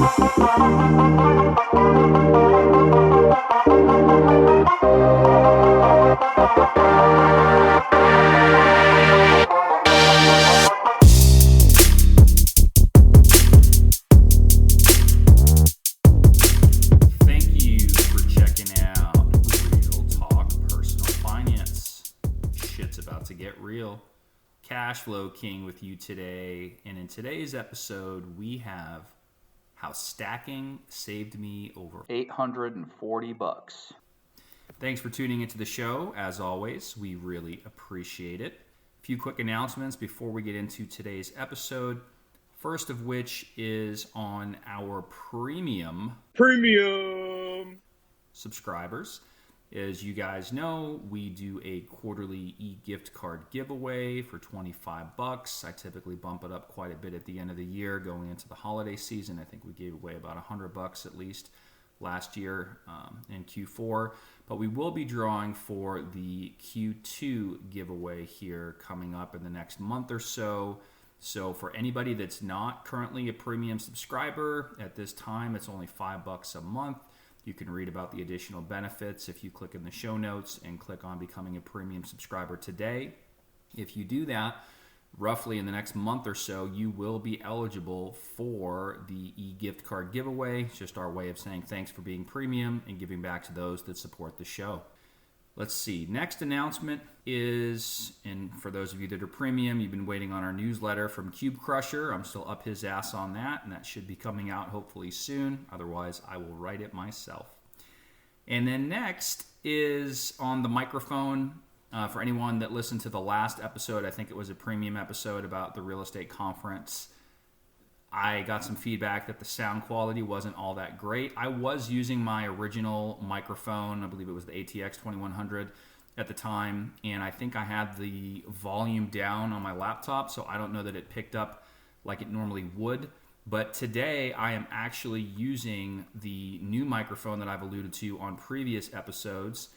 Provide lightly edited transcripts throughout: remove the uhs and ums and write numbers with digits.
you for checking out Real Talk Personal Finance. Shit's about to get real. Cash Flow King with you today. And in today's episode, we have how stacking saved me over $840. Thanks for tuning into the show. As always, we really appreciate it. A few quick announcements before we get into today's episode. First of which is on our premium subscribers. As you guys know, we do a quarterly e-gift card giveaway for $25. I typically bump it up quite a bit at the end of the year going into the holiday season. I think we gave away about $100 at least last year in Q4. But we will be drawing for the Q2 giveaway here coming up in the next month or so. So for anybody that's not currently a premium subscriber, at this time it's only $5 a month. You can read about the additional benefits if you click in the show notes and click on becoming a premium subscriber today. If you do that, roughly in the next month or so, you will be eligible for the e-gift card giveaway. It's just our way of saying thanks for being premium and giving back to those that support the show. Let's see. Next announcement is, and for those of you that are premium, you've been waiting on our newsletter from Cube Crusher. I'm still up his ass on that, and that should be coming out hopefully soon. Otherwise, I will write it myself. And then next is on the microphone. For anyone that listened to the last episode, I think it was a premium episode about the real estate conference. I got some feedback that the sound quality wasn't all that great. I was using my original microphone. I believe it was the ATX 2100 at the time. And I think I had the volume down on my laptop, so I don't know that it picked up like it normally would. But today I am actually using the new microphone that I've alluded to on previous episodes.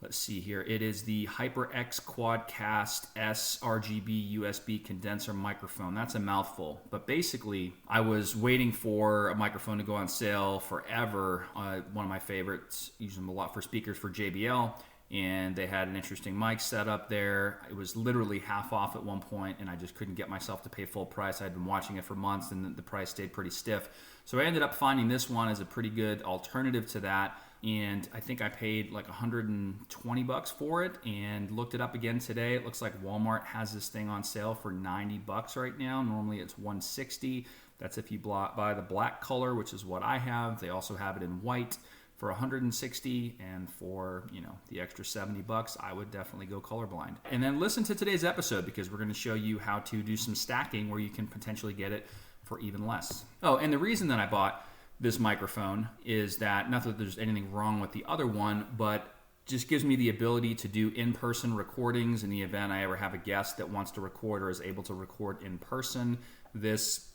Let's see here. It is the HyperX Quadcast S RGB USB condenser microphone. That's a mouthful. But basically, I was waiting for a microphone to go on sale forever. One of my favorites, use them a lot for speakers for JBL. And they had an interesting mic set up there. It was literally half off at one point, and I just couldn't get myself to pay full price. I'd been watching it for months, and the price stayed pretty stiff. So I ended up finding this one as a pretty good alternative to that. And I think I paid like $120 for it and looked it up again today. It looks like Walmart has this thing on sale for $90 right now. Normally it's $160. That's if you buy the black color, which is what I have. They also have it in white for $160, and for, the extra $70, I would definitely go colorblind. And then listen to today's episode, because we're going to show you how to do some stacking where you can potentially get it for even less. Oh, and the reason that I bought this microphone is that, not that there's anything wrong with the other one, but just gives me the ability to do in-person recordings in the event I ever have a guest that wants to record or is able to record in person. This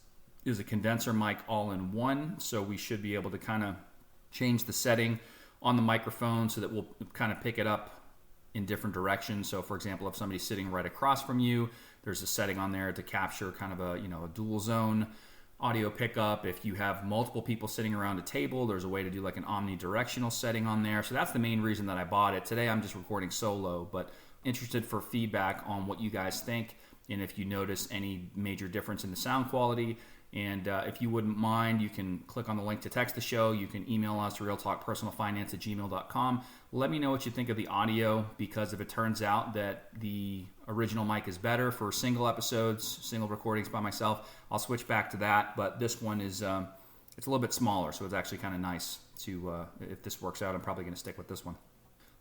is a condenser mic all-in-one, so we should be able to kind of change the setting on the microphone so that we'll kind of pick it up in different directions. So for example, if somebody's sitting right across from you, there's a setting on there to capture kind of a dual zone audio pickup. If you have multiple people sitting around a table, there's a way to do like an omnidirectional setting on there. So that's the main reason that I bought it. Today I'm just recording solo, but interested for feedback on what you guys think and if you notice any major difference in the sound quality. And if you wouldn't mind, you can click on the link to text the show. You can email us, realtalkpersonalfinance@gmail.com. Let me know what you think of the audio, because if it turns out that the original mic is better for single episodes, single recordings by myself, I'll switch back to that. But this one is, it's a little bit smaller, so it's actually kind of nice to, if this works out, I'm probably going to stick with this one.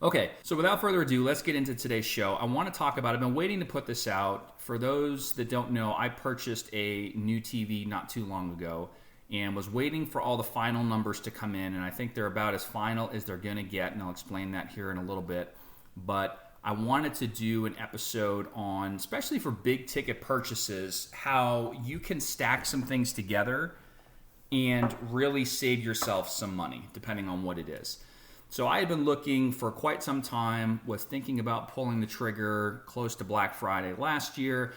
Okay, so without further ado, let's get into today's show. I want to talk about, I've been waiting to put this out. For those that don't know, I purchased a new TV not too long ago and was waiting for all the final numbers to come in, and I think they're about as final as they're going to get, and I'll explain that here in a little bit. But I wanted to do an episode on, especially for big ticket purchases, how you can stack some things together and really save yourself some money, depending on what it is. So I had been looking for quite some time, was thinking about pulling the trigger close to Black Friday last year.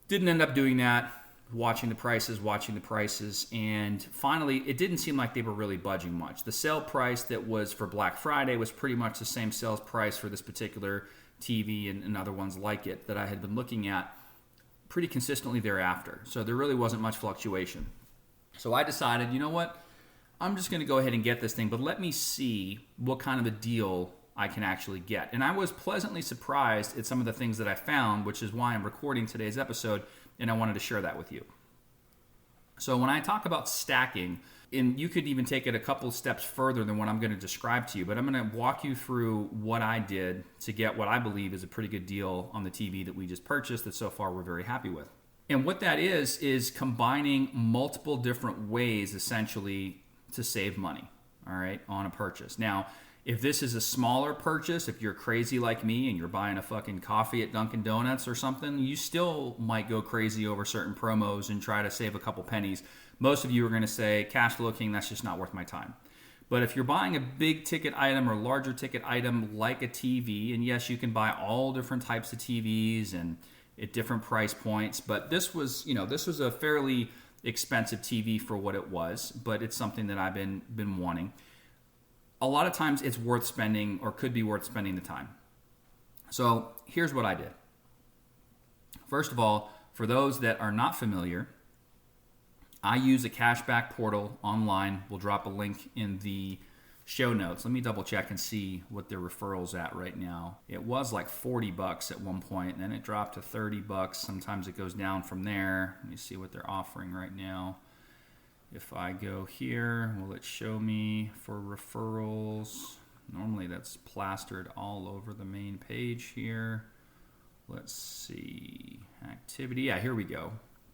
Didn't end up doing that. watching the prices, and finally it didn't seem like they were really budging much. The sale price that was for Black Friday was pretty much the same sales price for this particular TV and other ones like it that I had been looking at pretty consistently thereafter. So there really wasn't much fluctuation. So I decided, you know what? I'm just going to go ahead and get this thing, but let me see what kind of a deal I can actually get. And I was pleasantly surprised at some of the things that I found, which is why I'm recording today's episode, and I wanted to share that with you. So when I talk about stacking, and you could even take it a couple steps further than what I'm going to describe to you, but I'm going to walk you through what I did to get what I believe is a pretty good deal on the TV that we just purchased that so far we're very happy with. And what that is combining multiple different ways, essentially, to save money, all right, on a purchase. Now, if this is a smaller purchase, if you're crazy like me and you're buying a fucking coffee at Dunkin' Donuts or something, you still might go crazy over certain promos and try to save a couple pennies. Most of you are going to say, Cash Flow King, that's just not worth my time. But if you're buying a big ticket item or larger ticket item like a TV, and yes, you can buy all different types of TVs and at different price points, but this was a fairly expensive TV for what it was, but it's something that I've been wanting. A lot of times it's worth spending or could be worth spending the time. So here's what I did. First of all, for those that are not familiar, I use a cashback portal online. We'll drop a link in the show notes. Let me double check and see what their referral's at right now. It was like $40 at one point, and then it dropped to $30. Sometimes it goes down from there. Let me see what they're offering right now. If I go here, will it show me for referrals? Normally that's plastered all over the main page here. Let's see. Activity. Yeah, here we go.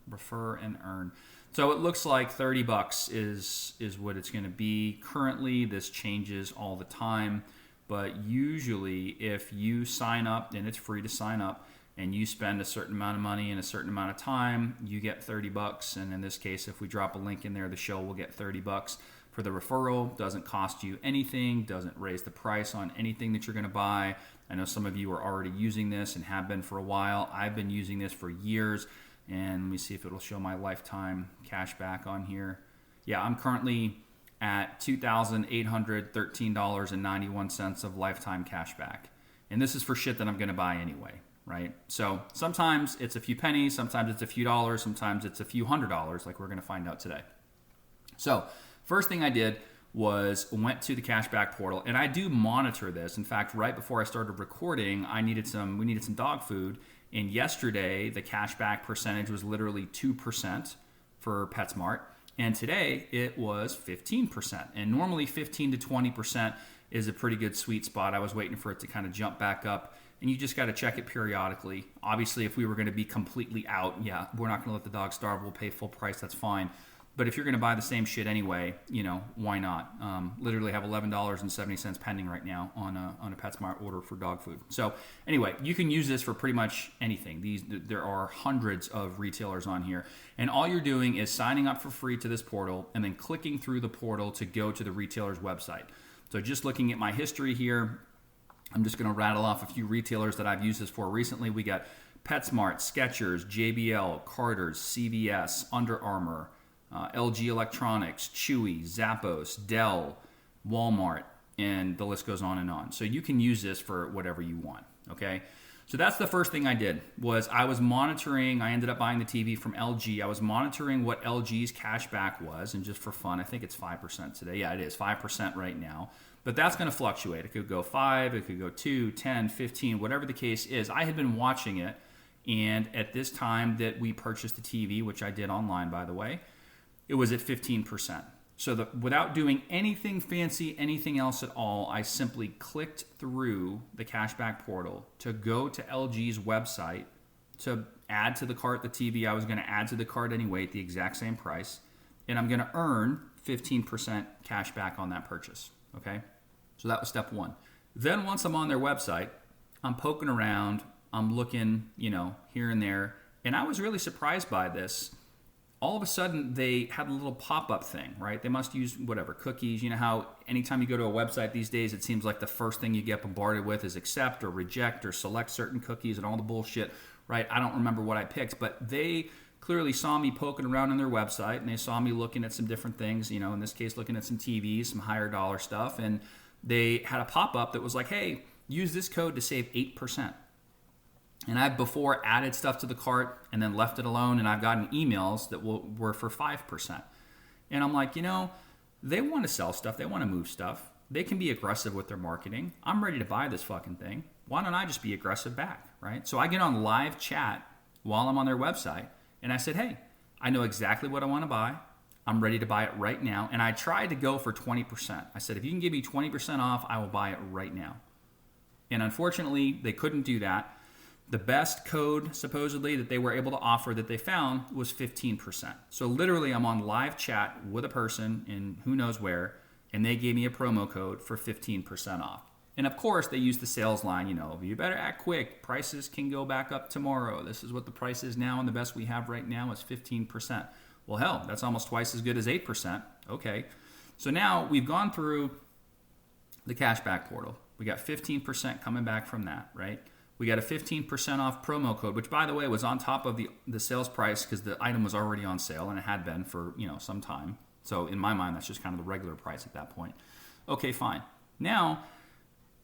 Refer and earn. So it looks like $30 is what it's going to be. Currently, this changes all the time. But usually, if you sign up, and it's free to sign up, and you spend a certain amount of money in a certain amount of time, you get $30. And in this case, if we drop a link in there, the show will get $30 for the referral. Doesn't cost you anything, doesn't raise the price on anything that you're going to buy. I know some of you are already using this and have been for a while. I've been using this for years. And let me see if it'll show my lifetime cash back on here. Yeah, I'm currently at $2,813.91 of lifetime cash back. And this is for shit that I'm going to buy anyway. Right? So sometimes it's a few pennies, sometimes it's a few dollars, sometimes it's a few $100s, like we're going to find out today. So first thing I did was went to the cashback portal, and I do monitor this. In fact, right before I started recording, we needed some dog food, and yesterday the cashback percentage was literally 2% for PetSmart, and today it was 15%. And normally 15 to 20% is a pretty good sweet spot. I was waiting for it to kind of jump back up. And you just got to check it periodically. Obviously, if we were going to be completely out, yeah, we're not going to let the dog starve. We'll pay full price. That's fine. But if you're going to buy the same shit anyway, why not? Literally have $11.70 pending right now on a PetSmart order for dog food. So anyway, you can use this for pretty much anything. There are hundreds of retailers on here. And all you're doing is signing up for free to this portal and then clicking through the portal to go to the retailer's website. So just looking at my history here, I'm just going to rattle off a few retailers that I've used this for recently. We got PetSmart, Skechers, JBL, Carter's, CVS, Under Armour, LG Electronics, Chewy, Zappos, Dell, Walmart, and the list goes on and on. So you can use this for whatever you want, okay? So that's the first thing I did, was I was monitoring. I ended up buying the TV from LG. I was monitoring what LG's cashback was, and just for fun, I think it's 5% today. Yeah, it is 5% right now. But that's going to fluctuate. It could go 5, it could go 2, 10, 15, whatever the case is. I had been watching it, and at this time that we purchased the TV, which I did online, by the way, it was at 15%. So without doing anything fancy, anything else at all, I simply clicked through the cashback portal to go to LG's website to add to the cart the TV I was going to add to the cart anyway at the exact same price, and I'm going to earn 15% cash back on that purchase. Okay, so that was step one. Then once I'm on their website, I'm poking around, I'm looking, here and there, and I was really surprised by this. All of a sudden, they had a little pop-up thing, right? They must use whatever, cookies. You know how anytime you go to a website these days, it seems like the first thing you get bombarded with is accept or reject or select certain cookies and all the bullshit, right? I don't remember what I picked, but they clearly saw me poking around on their website, and they saw me looking at some different things, in this case, looking at some TVs, some higher dollar stuff. And they had a pop-up that was like, hey, use this code to save 8%. And I've before added stuff to the cart and then left it alone, and I've gotten emails that were for 5%. And I'm like, they want to sell stuff. They want to move stuff. They can be aggressive with their marketing. I'm ready to buy this fucking thing. Why don't I just be aggressive back, right? So I get on live chat while I'm on their website, and I said, hey, I know exactly what I want to buy. I'm ready to buy it right now. And I tried to go for 20%. I said, if you can give me 20% off, I will buy it right now. And unfortunately, they couldn't do that. The best code, supposedly, that they were able to offer that they found was 15%. So literally, I'm on live chat with a person in who knows where, and they gave me a promo code for 15% off. And of course, they used the sales line, you better act quick. Prices can go back up tomorrow. This is what the price is now, and the best we have right now is 15%. Well, hell, that's almost twice as good as 8%. Okay. So now we've gone through the cashback portal. We got 15% coming back from that, right? We got a 15% off promo code, which, by the way, was on top of the sales price because the item was already on sale, and it had been for, some time. So in my mind, that's just kind of the regular price at that point. Okay, fine. Now,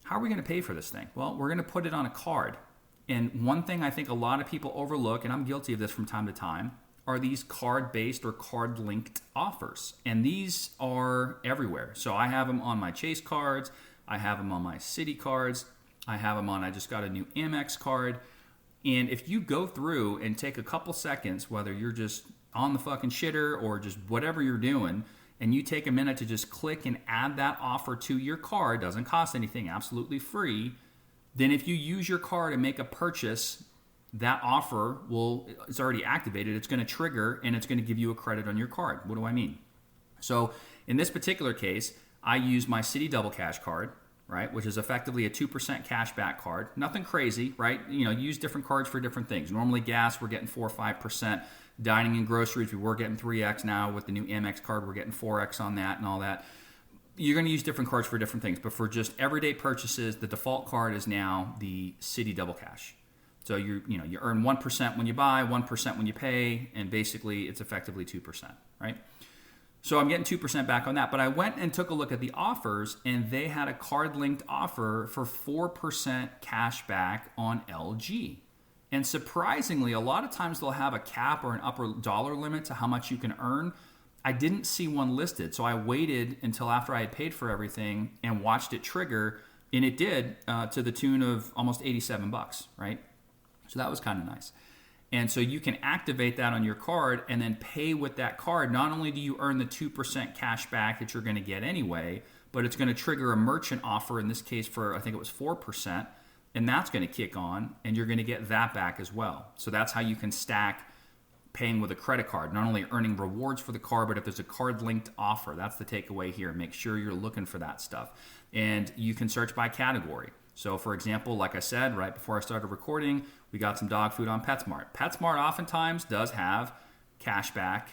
how are we going to pay for this thing? Well, we're going to put it on a card. And one thing I think a lot of people overlook, and I'm guilty of this from time to time, are these card-based or card-linked offers. And these are everywhere. So I have them on my Chase cards. I have them on my Citi cards. I just got a new Amex card. And if you go through and take a couple seconds, whether you're just on the fucking shitter or just whatever you're doing, and you take a minute to just click and add that offer to your card, doesn't cost anything, absolutely free, then if you use your card and make a purchase, that offer it's already activated, it's going to trigger, and it's going to give you a credit on your card. What do I mean? So in this particular case, I use my Citi Double Cash card, right, which is effectively a 2% cashback card. Nothing crazy, right? Use different cards for different things. Normally gas, we're getting 4 or 5%. Dining and groceries, we were getting 3X now. With the new Amex card, we're getting 4X on that and all that. You're going to use different cards for different things. But for just everyday purchases, the default card is now the Citi Double Cash. So you earn 1% when you buy, 1% when you pay, and basically it's effectively 2%, right? So I'm getting 2% back on that. But I went and took a look at the offers, and they had a card-linked offer for 4% cash back on LG. And surprisingly, a lot of times they'll have a cap or an upper dollar limit to how much you can earn. I didn't see one listed, so I waited until after I had paid for everything and watched it trigger, and it did to the tune of almost $87, right? So that was kind of nice. And so you can activate that on your card and then pay with that card. Not only do you earn the 2% cash back that you're going to get anyway, but it's going to trigger a merchant offer, in this case for, I think it was 4%, and that's going to kick on, and you're going to get that back as well. So that's how you can stack paying with a credit card. Not only earning rewards for the card, but if there's a card-linked offer, that's the takeaway here. Make sure you're looking for that stuff. And you can search by category. So, for example, like I said, right before I started recording, we got some dog food on PetSmart. PetSmart oftentimes does have cashback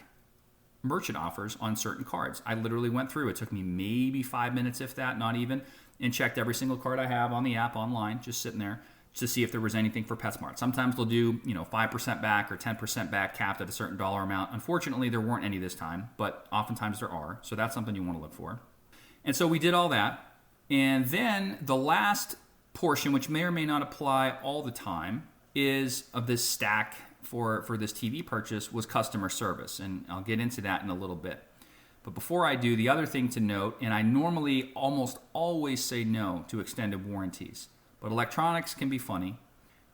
merchant offers on certain cards. I literally went through. It took me maybe 5 minutes, if that, not even, and checked every single card I have on the app online, just sitting there, to see if there was anything for PetSmart. Sometimes they'll do, 5% back or 10% back capped at a certain dollar amount. Unfortunately, there weren't any this time, but oftentimes there are. So that's something you want to look for. And so we did all that. And then the last portion, which may or may not apply all the time, is of this stack for this TV purchase, was customer service. And I'll get into that in a little bit. But before I do, the other thing to note, and I normally almost always say no to extended warranties, but electronics can be funny.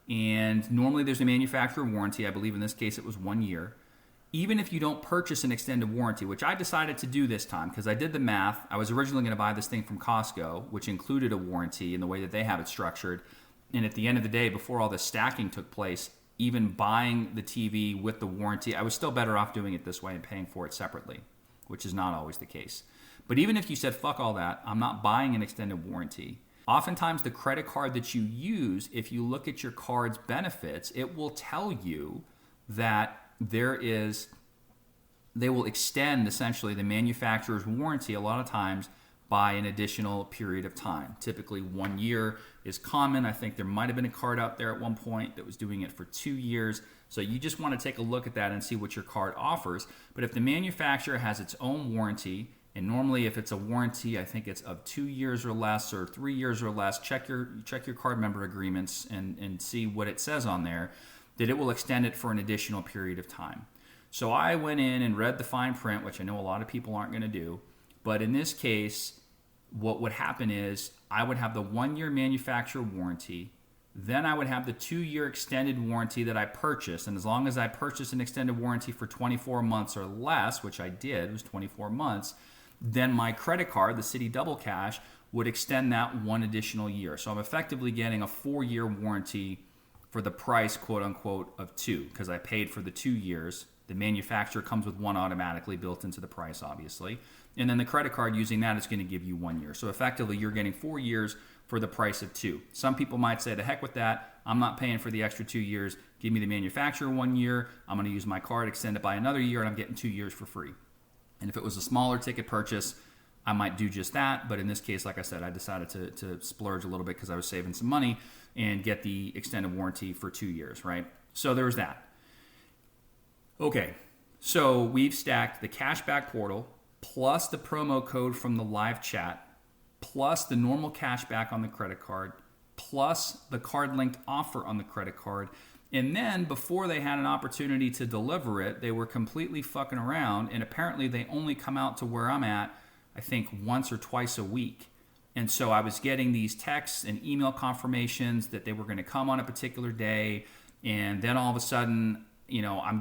And normally there's a manufacturer warranty. I believe in this case it was 1 year. Even if you don't purchase an extended warranty, which I decided to do this time because I did the math. I was originally going to buy this thing from Costco, which included a warranty in the way that they have it structured. And at the end of the day, before all this stacking took place, even buying the TV with the warranty, I was still better off doing it this way and paying for it separately, which is not always the case. But even if you said, fuck all that, I'm not buying an extended warranty, oftentimes the credit card that you use, if you look at your card's benefits, it will tell you that they will extend essentially the manufacturer's warranty a lot of times by an additional period of time. Typically 1 year is common. I think there might have been a card out there at one point that was doing it for 2 years. So you just want to take a look at that and see what your card offers. But if the manufacturer has its own warranty, and normally if it's a warranty, I think it's of 2 years or less or 3 years or less, check your card member agreements and see what it says on there, that it will extend it for an additional period of time. So I went in and read the fine print, which I know a lot of people aren't going to do. But in this case, what would happen is I would have the 1-year manufacturer warranty. Then I would have the 2-year extended warranty that I purchased. And as long as I purchased an extended warranty for 24 months or less, which I did, it was 24 months, then my credit card, the Citi Double Cash, would extend that 1 additional year. So I'm effectively getting a 4-year warranty for the price, quote unquote, of 2, because I paid for the 2 years. The manufacturer comes with 1 automatically built into the price, obviously. And then the credit card, using that, is going to give you 1 year. So effectively, you're getting 4 years for the price of 2. Some people might say, the heck with that. I'm not paying for the extra 2 years. Give me the manufacturer 1 year. I'm going to use my card, extend it by another year, and I'm getting 2 years for free. And if it was a smaller ticket purchase, I might do just that. But in this case, like I said, I decided to splurge a little bit because I was saving some money and get the extended warranty for 2 years, right? So there was that. Okay, so we've stacked the cashback portal plus the promo code from the live chat plus the normal cashback on the credit card plus the card linked offer on the credit card. And then before they had an opportunity to deliver it, they were completely fucking around. And apparently they only come out to where I'm at, I think, once or twice a week. And so I was getting these texts and email confirmations that they were going to come on a particular day. And then all of a sudden, you know, I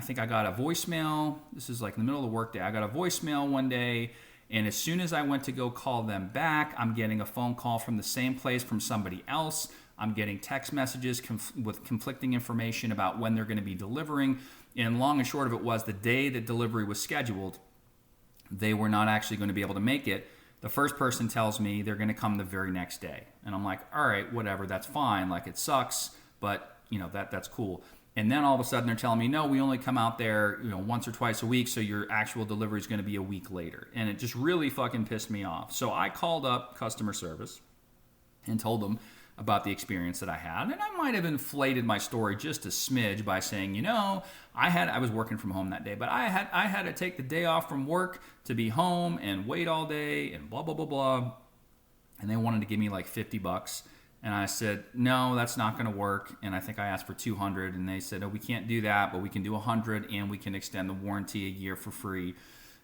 think I got a voicemail. This is like in the middle of the workday. I got a voicemail one day. And as soon as I went to go call them back, I'm getting a phone call from the same place from somebody else. I'm getting text messages with conflicting information about when they're going to be delivering. And long and short of it was, the day that delivery was scheduled, they were not actually going to be able to make it. The first person tells me they're going to come the very next day. And I'm like, all right, whatever, that's fine. Like, it sucks, but you know, that's cool. And then all of a sudden they're telling me, no, we only come out there, you know, once or twice a week, so your actual delivery is going to be a week later. And it just really fucking pissed me off. So I called up customer service and told them about the experience that I had. And I might have inflated my story just a smidge by saying, you know, I was working from home that day, but I had to take the day off from work to be home and wait all day and blah, blah, blah, blah. And they wanted to give me like $50. And I said, no, that's not going to work. And I think I asked for $200, and they said, no, we can't do that, but we can do $100, and we can extend the warranty a year for free.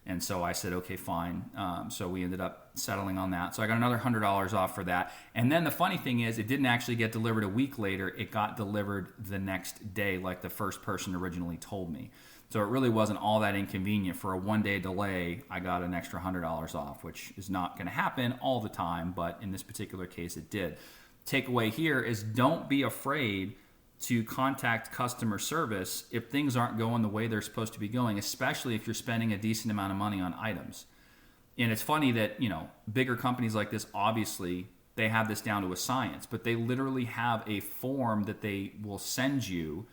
And so I said, okay, fine. So we ended up settling on that. So I got another $100 off for that. And then the funny thing is, it didn't actually get delivered a week later. It got delivered the next day, like the first person originally told me. So it really wasn't all that inconvenient. For a 1-day delay, I got an extra $100 off, which is not going to happen all the time, but in this particular case, it did. Takeaway here is, don't be afraid to contact customer service if things aren't going the way they're supposed to be going, especially if you're spending a decent amount of money on items. And it's funny that, you know, bigger companies like this, obviously, they have this down to a science, but they literally have a form that they will send you,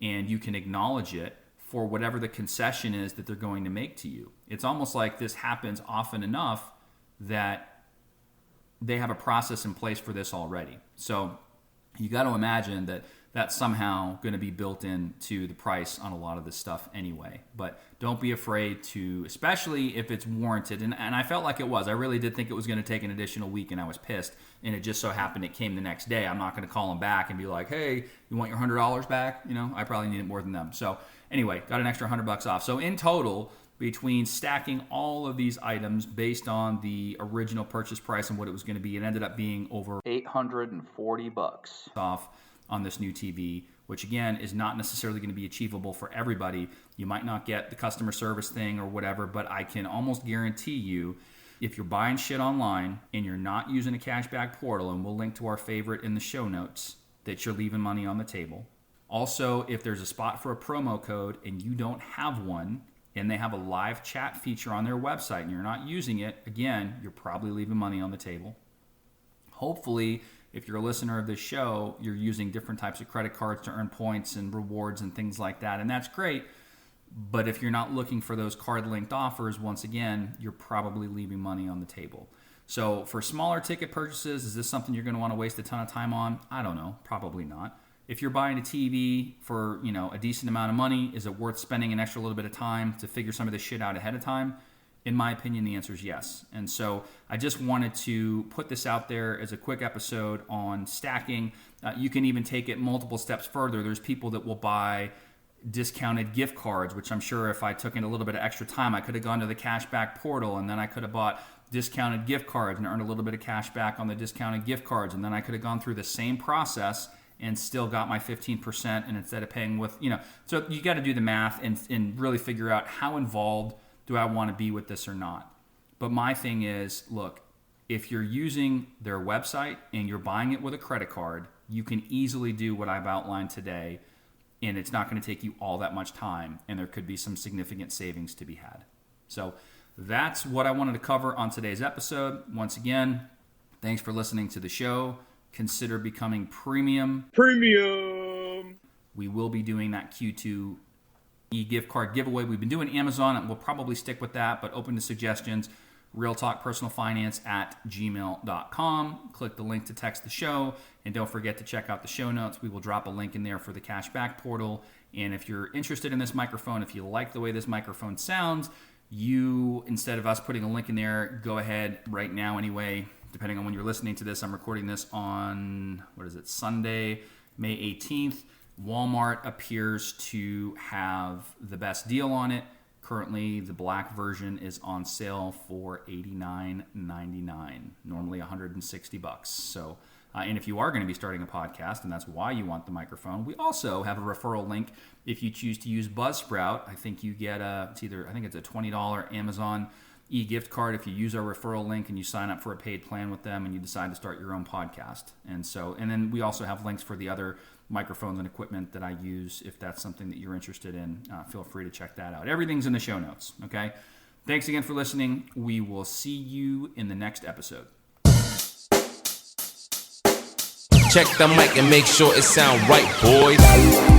and you can acknowledge it for whatever the concession is that they're going to make to you. It's almost like this happens often enough that they have a process in place for this already. So you got to imagine that that's somehow going to be built into the price on a lot of this stuff anyway. But don't be afraid to, especially if it's warranted. And I felt like it was. I really did think it was going to take an additional week, and I was pissed. And it just so happened it came the next day. I'm not going to call them back and be like, hey, you want your $100 back? You know, I probably need it more than them. So anyway, got an extra $100 off. So in total, between stacking all of these items based on the original purchase price and what it was going to be, it ended up being over $840 off on this new TV, which again is not necessarily going to be achievable for everybody. You might not get the customer service thing or whatever, but I can almost guarantee you, if you're buying shit online and you're not using a cashback portal, and we'll link to our favorite in the show notes, that you're leaving money on the table. Also, if there's a spot for a promo code and you don't have one, and they have a live chat feature on their website and you're not using it, again, you're probably leaving money on the table. Hopefully, if you're a listener of this show, you're using different types of credit cards to earn points and rewards and things like that, and that's great. But if you're not looking for those card-linked offers, once again, you're probably leaving money on the table. So for smaller ticket purchases, is this something you're going to want to waste a ton of time on? I don't know. Probably not. if you're buying a TV for, a decent amount of money, is it worth spending an extra little bit of time to figure some of this shit out ahead of time? In my opinion, the answer is yes. And so I just wanted to put this out there as a quick episode on stacking. You can even take it multiple steps further. There's people that will buy discounted gift cards, which I'm sure if I took in a little bit of extra time, I could have gone to the cashback portal, and then I could have bought discounted gift cards and earned a little bit of cash back on the discounted gift cards. And then I could have gone through the same process and still got my 15%. And instead of paying with, so you got to do the math and really figure out how involved do I want to be with this or not. But my thing is, look, if you're using their website and you're buying it with a credit card, you can easily do what I've outlined today, and it's not going to take you all that much time, and there could be some significant savings to be had. So that's what I wanted to cover on today's episode. Once again, thanks for listening to the show. Consider becoming premium. We will be doing that Q2 e-gift card giveaway. We've been doing Amazon, and we'll probably stick with that, but open to suggestions. realtalkpersonalfinance@gmail.com. Click the link to text the show, and don't forget to check out the show notes. We will drop a link in there for the cashback portal. And if you're interested in this microphone, if you like the way this microphone sounds, you, instead of us putting a link in there, go ahead right now anyway, depending on when you're listening to this. I'm recording this on, Sunday, May 18th. Walmart appears to have the best deal on it. Currently, the black version is on sale for $89.99, normally $160. So, and if you are going to be starting a podcast, and that's why you want the microphone, we also have a referral link. If you choose to use Buzzsprout, I think you get it's a $20 Amazon e-gift card if you use our referral link and you sign up for a paid plan with them and you decide to start your own podcast. And then we also have links for the other microphones and equipment that I use. If that's something that you're interested in, feel free to check that out. Everything's in the show notes, okay? Thanks again for listening. We will see you in the next episode. Check the mic and make sure it sound right, boys.